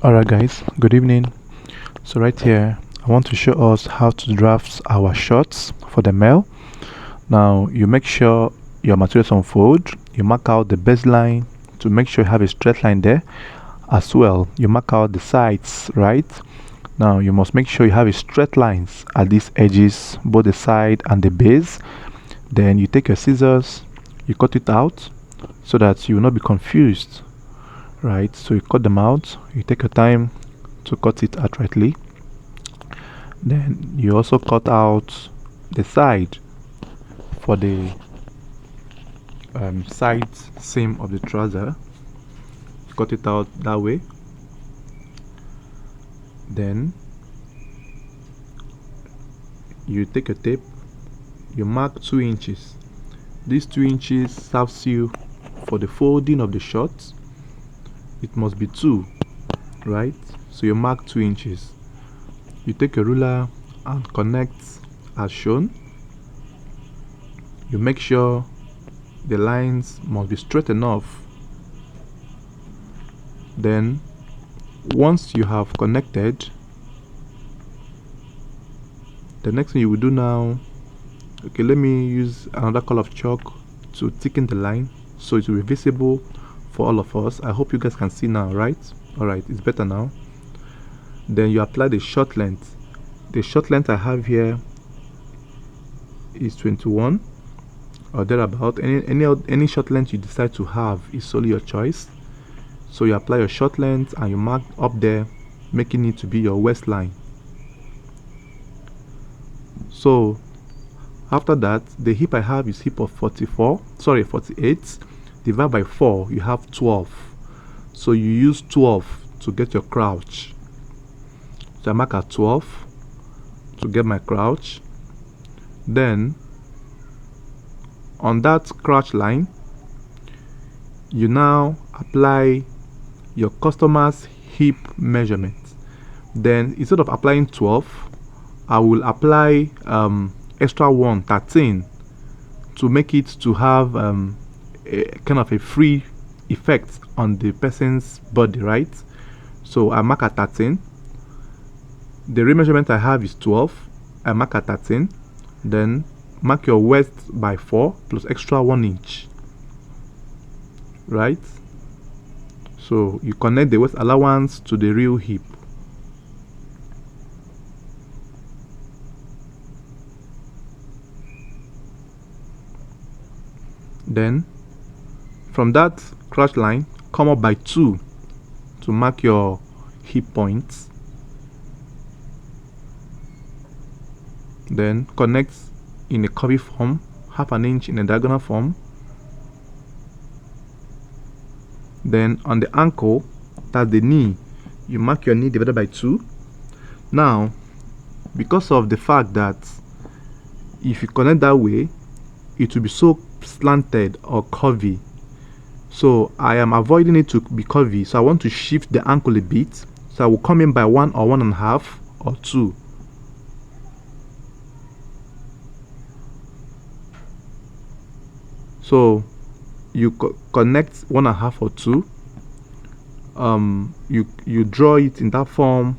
Alright guys, good evening. So right here, I want to show us how to draft our shots for the mail. Now you make sure your materials unfold, you mark out the baseline to make sure you have a straight line there. As well, you mark out the sides, right? Now you must make sure you have a straight lines at these edges, both the side and the base. Then you take your scissors, you cut it out so that you will not be confused. Right, so you cut them out, you take your time to cut it outrightly. Then you also cut out the side for the side seam of the trouser. Cut it out that way. Then you take a tape, you mark 2 inches. These 2 inches serves you for the folding of the shorts. It must be 2, right? So you mark 2 inches. You take a ruler and connect as shown. You make sure the lines must be straight enough. Then once you have connected, the next thing you will do now, okay, let me use another color of chalk to thicken the line so it will be visible for all of us. I hope you guys can see now, right? Alright, it's better now. Then you apply the short length. The short length I have here is 21 or thereabout. Any short length you decide to have is solely your choice. So you apply your short length and you mark up there, making it to be your waistline. So after that, the hip I have is hip of 48. Divide by 4, you have 12. So you use 12 to get your crouch. So I mark at 12 to get my crouch. Then on that crouch line, you now apply your customer's hip measurement. Then instead of applying 12, I will apply extra 13 to make it to have a kind of a free effect on the person's body, right? So I mark at 13. The remeasurement I have is 12. I mark at 13. Then mark your waist by 4 plus extra 1 inch, right? So you connect the waist allowance to the real hip. Then from that crotch line, come up by 2 to mark your hip points. Then connect in a curvy form, half an inch in a diagonal form. Then on the ankle, that's the knee, you mark your knee divided by 2. Now, because of the fact that if you connect that way, it will be so slanted or curvy. So I am avoiding it to be curvy. So I want to shift the ankle a bit. So I will come in by 1 or 1.5 or 2. So you connect 1.5 or 2. You draw it in that form.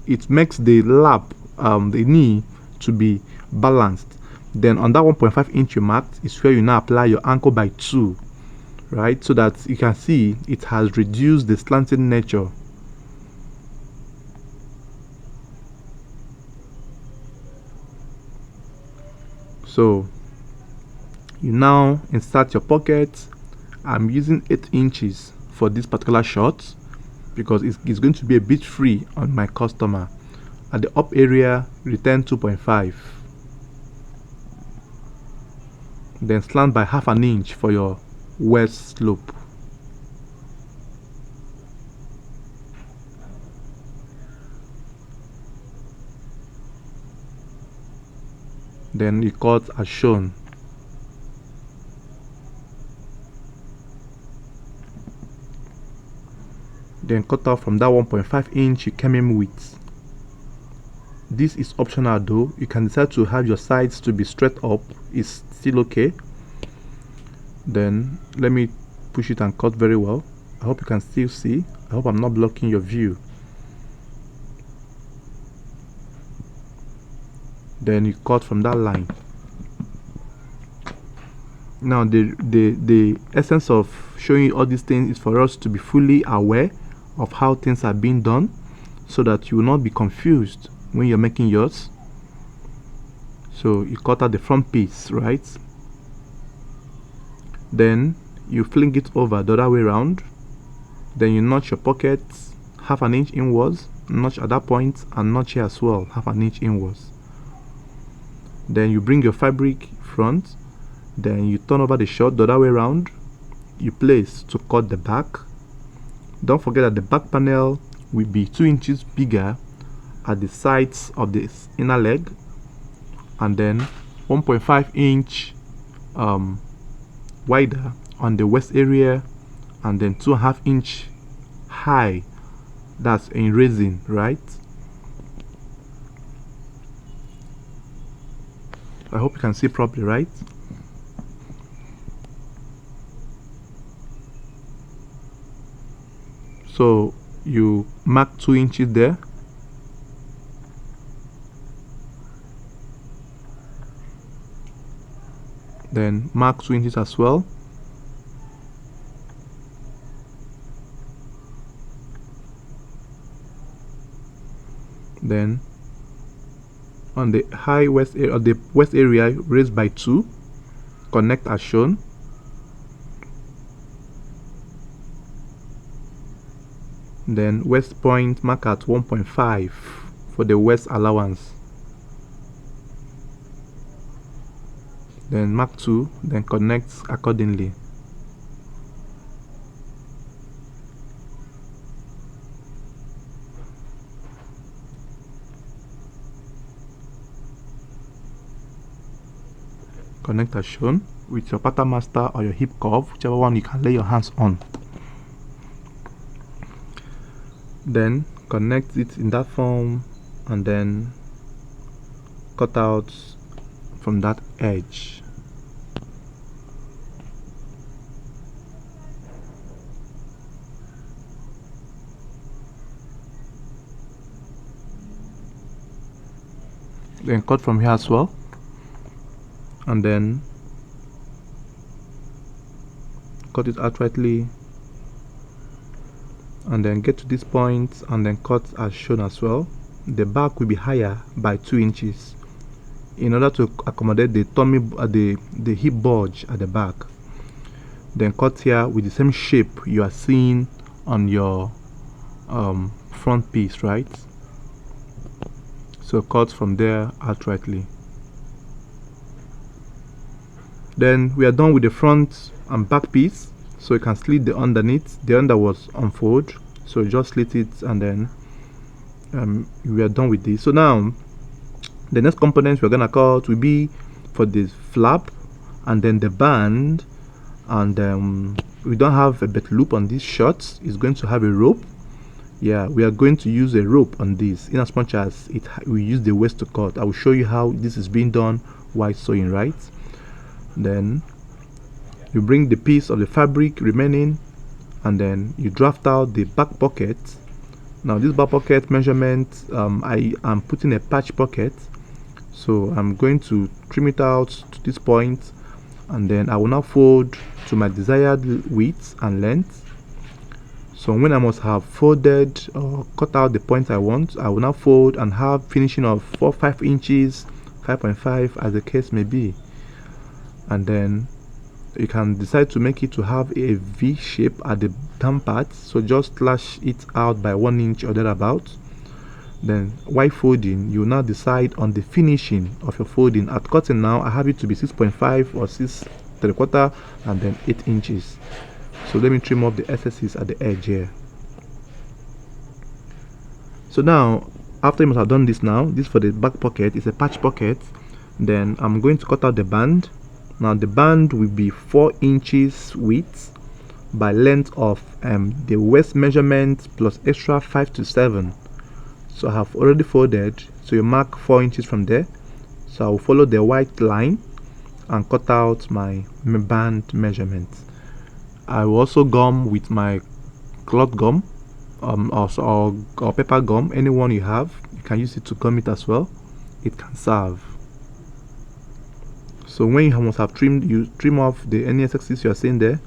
It makes the lap, the knee, to be balanced. Then on that 1.5 inch you marked is where you now apply your ankle by 2, right? So that you can see it has reduced the slanted nature. So you now insert your pocket. I'm using 8 inches for this particular shot because it's going to be a bit free on my customer. At the up area, return 2.5. Then slant by half an inch for your waist slope. Then you cut as shown. Then cut off from that 1.5 inch you came in with. This is optional though. You can decide to have your sides to be straight up. It's still okay. Then let me push it and cut very well. I hope you can still see. I hope I'm not blocking your view. then you cut from that line. Now the essence of showing you all these things is for us to be fully aware of how things are being done, so that you will not be confused when you're making yours. So you cut out the front piece, right? Then you fling it over the other way around. Then you notch your pockets half an inch inwards, notch at that point, and notch here as well, half an inch inwards. Then you bring your fabric front, then you turn over the shot the other way around. You place to cut the back. Don't forget that the back panel will be 2 inches bigger at the sides of this inner leg, and then 1.5 inch wider on the waist area, and then 2.5 inch high. That's in raising, right? I hope you can see properly, right? So you mark 2 inches there. Then mark 2 inches as well. Then on the high waist area, or the waist area, raise by 2, connect as shown. Then waist point mark at 1.5 for the waist allowance. Then mark 2, then connect accordingly. Connect as shown with your pattern master or your hip curve, whichever one you can lay your hands on. Then connect it in that form, and then cut out from that edge. Then cut from here as well, and then cut it outrightly, and then get to this point and then cut as shown as well. The back will be higher by 2 inches in order to accommodate the tummy, the hip bulge at the back. Then cut here with the same shape you are seeing on your front piece, right? So cut from there outrightly. Then we are done with the front and back piece, so you can slit the underneath. The under was unfold, so just slit it, and then we are done with this. So now the next components we're gonna cut will be for the flap and then the band, and we don't have a belt loop on this short. It's going to have a rope. Yeah, we are going to use a rope on this in as much as we use the waist to cut. I will show you how this is being done while sewing, right? Then you bring the piece of the fabric remaining, and then you draft out the back pocket. Now this back pocket measurement, I am putting a patch pocket, so I'm going to trim it out to this point, and then I will now fold to my desired width and length. So when I must have folded or cut out the points I want, I will now fold and have finishing of 4-5 inches, 5.5 as the case may be. And then you can decide to make it to have a V shape at the down part, so just slash it out by 1 inch or thereabout. Then while folding, you now decide on the finishing of your folding. At cutting now, I have it to be 6.5 or 6.75, and then 8 inches. So let me trim up the excesses at the edge here. So now, after you must have done this now, this for the back pocket is a patch pocket. Then I'm going to cut out the band. Now the band will be 4 inches width by length of the waist measurement plus extra 5 to 7. So I have already folded, so you mark 4 inches from there. So I will follow the white line and cut out my band measurement. I will also gum with my cloth gum or paper gum, anyone you have. You can use it to gum it as well. It can serve. So when you must have trimmed, you trim off the any excesses you are seeing there,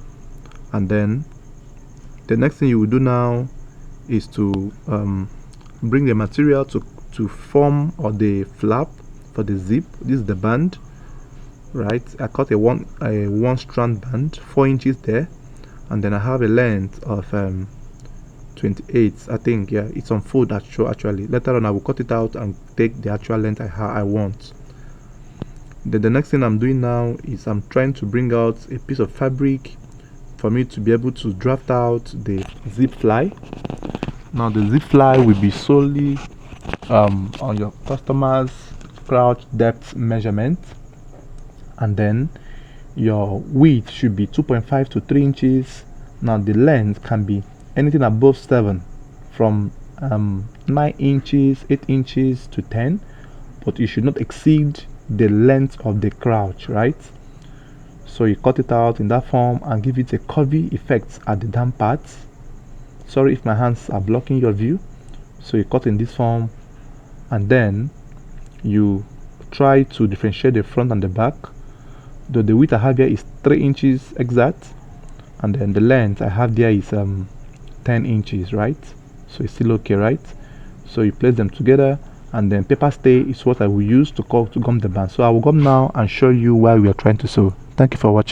and then the next thing you will do now is to bring the material to form or the flap for the zip. This is the band, right? I cut a one strand band, 4 inches there, and then I have a length of 28, I think. Yeah, it's on fold actually. Later on I will cut it out and take the actual length I want. Then the next thing I'm doing now is I'm trying to bring out a piece of fabric for me to be able to draft out the zip fly. Now the zip fly will be solely on your customer's crouch depth measurement, and then your width should be 2.5 to 3 inches. Now the length can be anything above 7, from 9 inches, 8 inches to 10, but you should not exceed the length of the crouch, right? So you cut it out in that form and give it a curvy effect at the down parts. Sorry if my hands are blocking your view. So you cut in this form, and then you try to differentiate the front and the back. Though the width I have here is 3 inches exact, and then the length I have there is 10 inches, right? So it's still okay, right? So you place them together, and then paper stay is what I will use to gum the band. So I will gum now and show you why we are trying to sew. Thank you for watching.